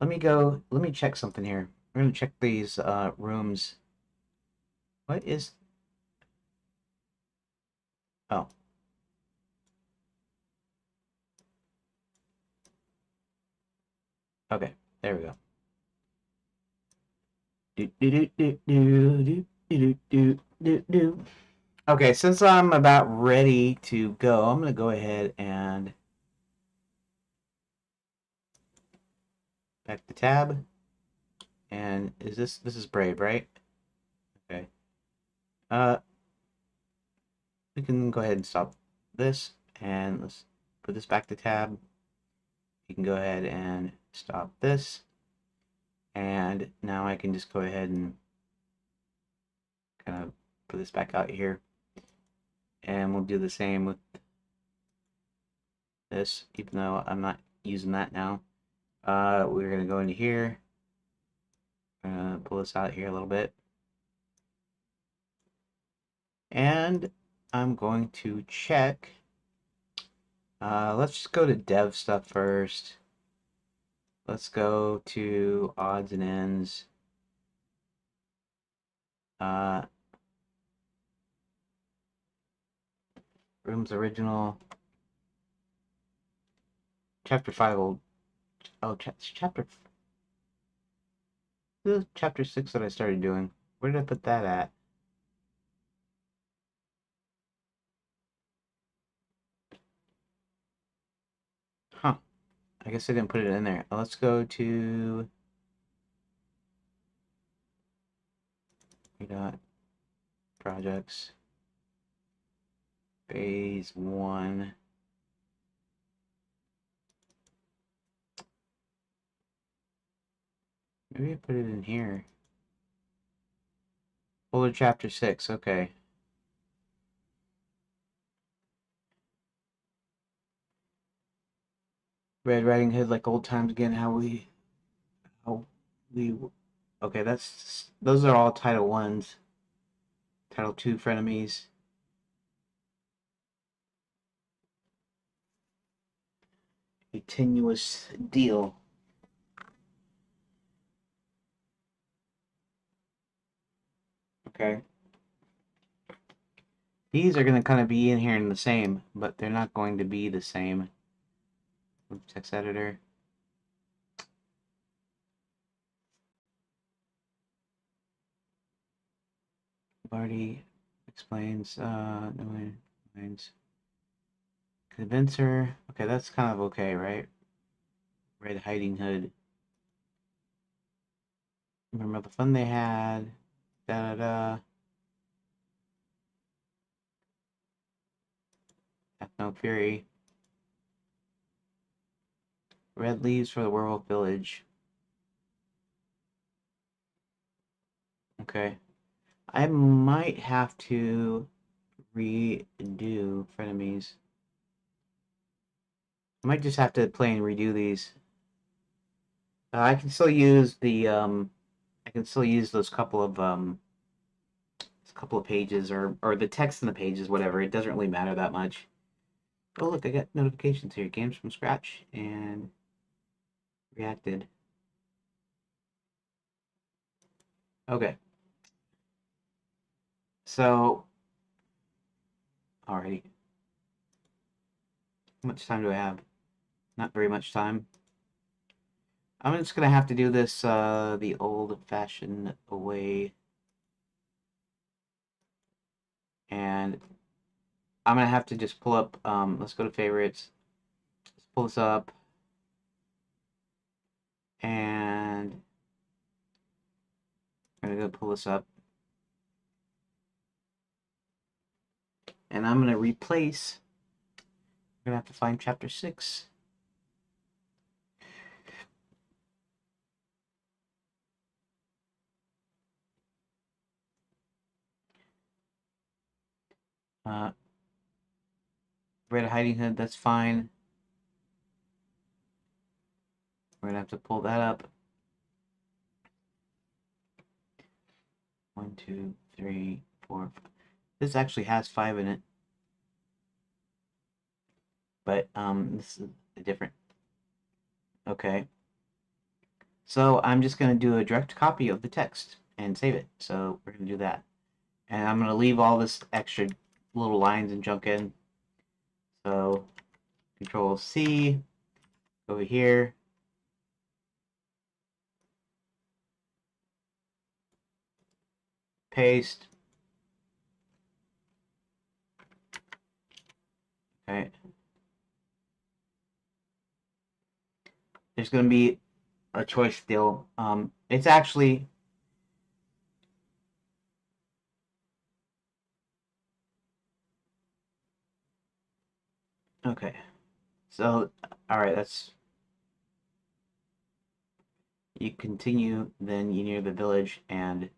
Let me check something here. We're gonna check these rooms. What is oh. Okay, there we go. Do do do do do do do do do. Okay, since I'm about ready to go, I'm gonna go ahead and back the tab. And this is Brave, right? Okay. Uh, we can go ahead and stop this, and let's put this back to tab. You can go ahead and stop this, and now I can just go ahead and kind of put this back out here, and we'll do the same with this, even though I'm not using that now. We're gonna go into here, pull this out here a little bit, and I'm going to check. Let's just go to dev stuff first. Let's go to odds and ends. Rooms original. Chapter 5 will. Oh, chapter 6 that I started doing. Where did I put that at? Huh. I guess I didn't put it in there. Let's go to. Projects. Phase 1. Maybe I put it in here. Folder chapter 6. Okay. Red Riding Hood, like old times again. How we. Okay, those are all Title 1s. Title 2 frenemies. A tenuous deal. Okay. These are going to kind of be in here in the same, but they're not going to be the same. Text editor. Barty explains, explains. Convincer. Okay, that's kind of okay, right? Red Hiding Hood. Remember the fun they had. Da da da. Have no fury. Red leaves for the werewolf village. Okay. I might have to redo frenemies. I might just have to play and redo these. I can still use the I can still use those couple of pages or the text in the pages, whatever. It doesn't really matter that much. Oh look, I got notifications here. Games from scratch and reacted. Okay. So alrighty. How much time do I have? Not very much time. I'm just gonna have to do this the old-fashioned way, and I'm gonna have to just pull up. Let's go to favorites. Let's pull this up, and I'm gonna go pull this up, and I'm gonna replace. I'm gonna have to find chapter 6. Uh, Red Hiding Hood. That's fine. We're gonna have to pull that up. 1, 2, 3, 4. This actually has 5 in it, but this is a different. Okay. So I'm just going to do a direct copy of the text and save it. So we're going to do that. And I'm going to leave all this extra little lines and junk in. So Control C, over here. Paste. Okay. There's going to be a choice still. It's actually okay. So all right, that's you continue. Then you near the village, and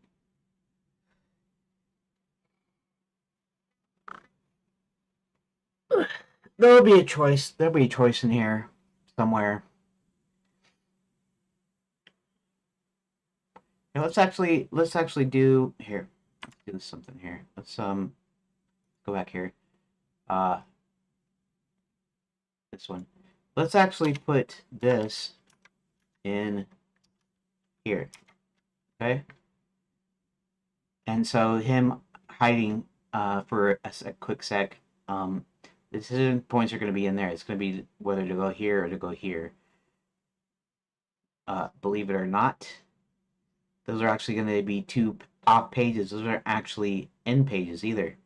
there'll be a choice. There'll be a choice in here somewhere. Now let's actually do here. Let's do something here. Let's go back here. Uh, this one. Let's actually put this in here. Okay. And so him hiding for a quick sec. The decision points are going to be in there. It's going to be whether to go here or to go here. Believe it or not, those are actually going to be 2 off pages. Those aren't actually end pages either.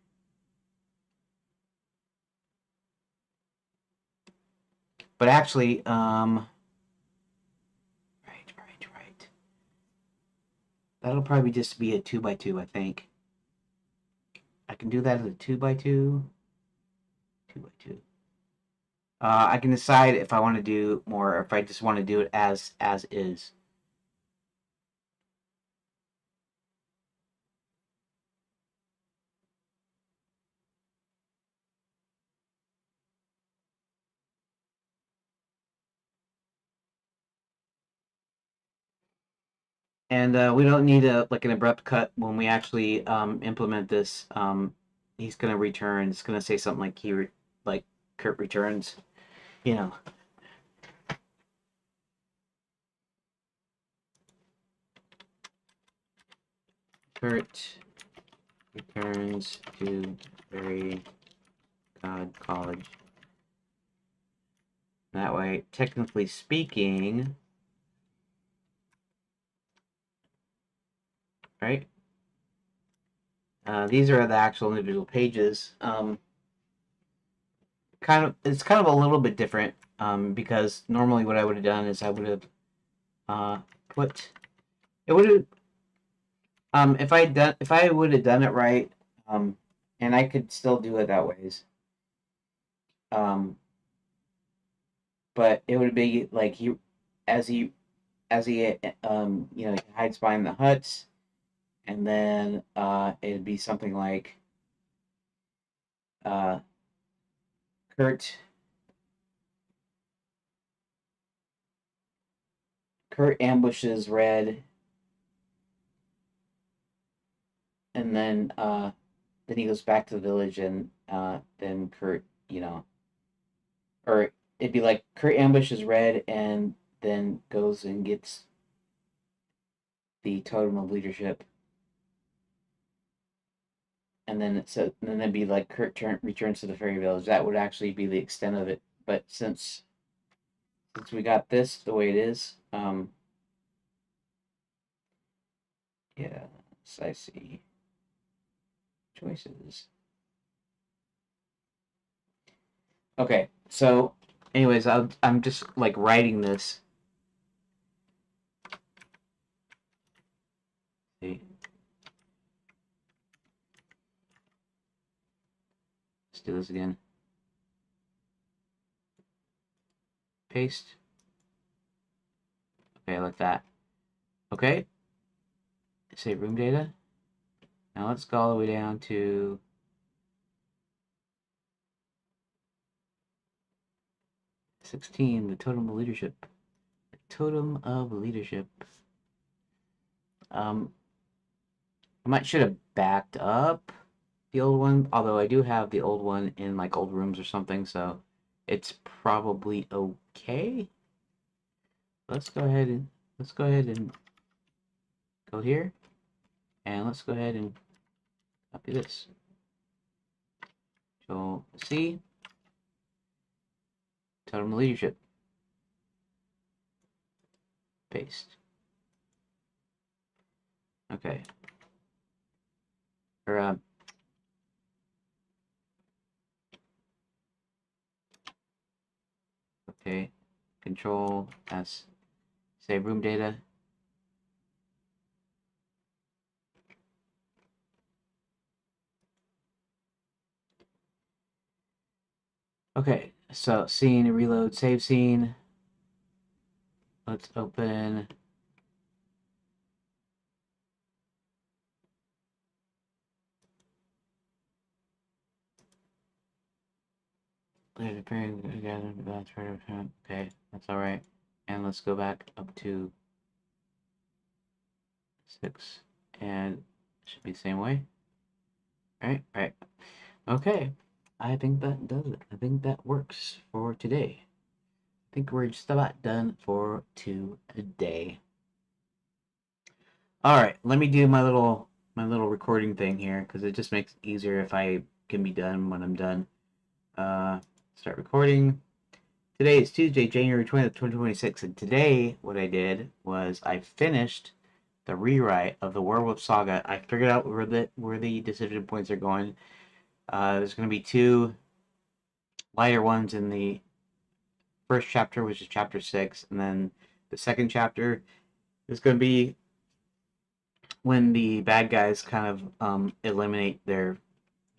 But actually, right. That'll probably just be a 2x2, I think. I can do that as a 2x2. 2x2. I can decide if I want to do more or if I just want to do it as is. And we don't need like an abrupt cut when we actually implement this. He's gonna return. It's gonna say something like like Kurt returns. You know, Kurt returns to Fairy God College. That way, technically speaking, right? These are the actual individual pages. It's kind of a little bit different because normally what I would have done is I would have put it would have if I would have done it right, and I could still do it that ways. Um, but it would be like as he he hides behind the huts, and then it'd be something like uh, Kurt Kurt ambushes Red, and then he goes back to the village, and then Kurt, or it'd be like Kurt ambushes Red, and then goes and gets the totem of leadership, and then it'd be like returns to the fairy village. That would actually be the extent of it. But since we got this the way it is, yeah, I see choices. Okay, so anyways, I'm just like writing this. See, let's do this again. Paste. Okay, like that. Okay, save room data. Now let's go all the way down to 16, the totem of leadership. The totem of leadership. I might should have backed up the old one, although I do have the old one in like old rooms or something, so it's probably okay. Let's go ahead and go here, and let's go ahead and copy this. So C, totem of leadership, paste. Okay. Or okay. Control S, save room data. Okay, so scene, reload, save scene. Let's open. Okay, that's all right. And let's go back up to 6, and it should be the same way. Right. Okay, I think that does it. I think that works for today. I think we're just about done for today. All right, let me do my little recording thing here because it just makes it easier if I can be done when I'm done. Start recording. Today is Tuesday, January 20th, 2026, and today what I did was I finished the rewrite of the Werewolf Saga. I figured out where the decision points are going. There's going to be two lighter ones in the first chapter, which is chapter 6, and then the second chapter is going to be when the bad guys kind of eliminate their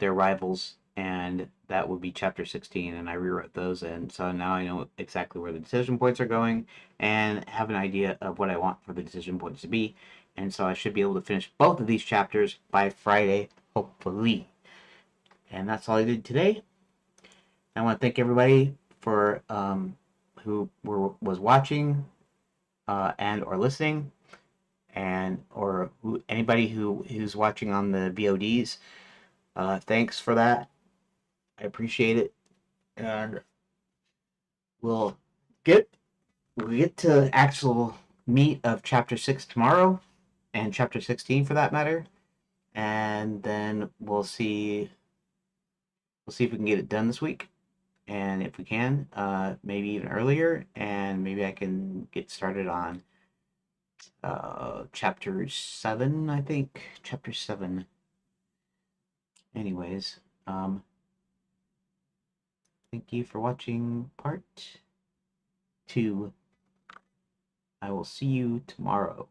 rivals, and that would be chapter 16, and I rewrote those, and so now I know exactly where the decision points are going and have an idea of what I want for the decision points to be, and so I should be able to finish both of these chapters by Friday, hopefully. And that's all I did today. I want to thank everybody for who was watching and or listening, and or anybody who's watching on the VODs. Thanks for that. I appreciate it, and we'll get to actual meat of chapter 6 tomorrow, and chapter 16 for that matter. and then we'll see if we can get it done this week. And if we can, maybe even earlier, and maybe I can get started on chapter 7, I think. Chapter 7. Anyways, thank you for watching part 2. I will see you tomorrow.